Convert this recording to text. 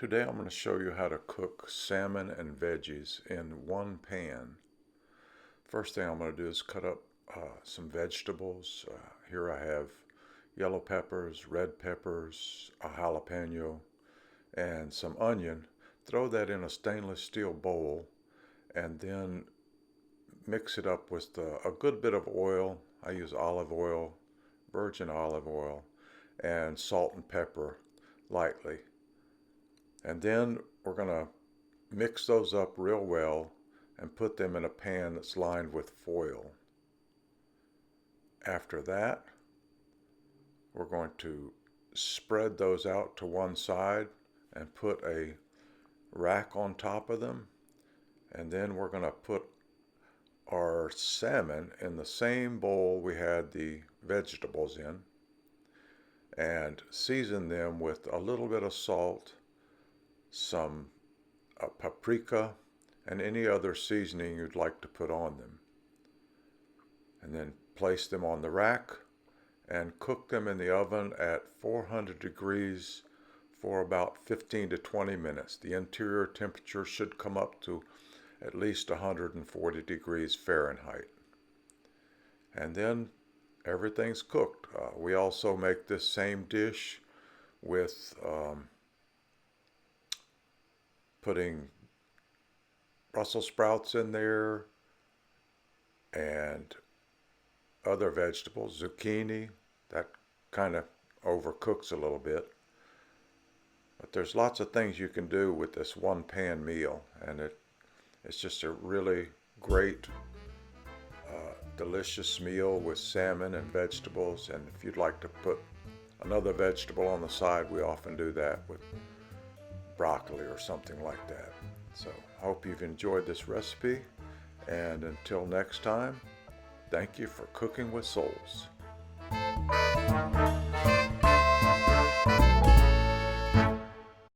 Today I'm going to show you how to cook salmon and veggies in one pan. First thing I'm going to do is cut up some vegetables. Here I have yellow peppers, red peppers, a jalapeno, and some onion. Throw that in a stainless steel bowl and then mix it up with a good bit of oil. I use olive oil, virgin olive oil, and salt and pepper lightly. And then we're going to mix those up real well and put them in a pan that's lined with foil. After that, we're going to spread those out to one side and put a rack on top of them. And then we're going to put our salmon in the same bowl we had the vegetables in and season them with a little bit of salt, some paprika, and any other seasoning you'd like to put on them. And then place them on the rack and cook them in the oven at 400 degrees for about 15 to 20 minutes. The interior temperature should come up to at least 140 degrees Fahrenheit. And then everything's cooked. We also make this same dish with putting Brussels sprouts in there and other vegetables, zucchini. That kind of overcooks a little bit. But there's lots of things you can do with this one pan meal, and it's just a really great, delicious meal with salmon and vegetables. And if you'd like to put another vegetable on the side, we often do that with broccoli or something like that. So I hope you've enjoyed this recipe, and until next time, thank you for cooking with souls.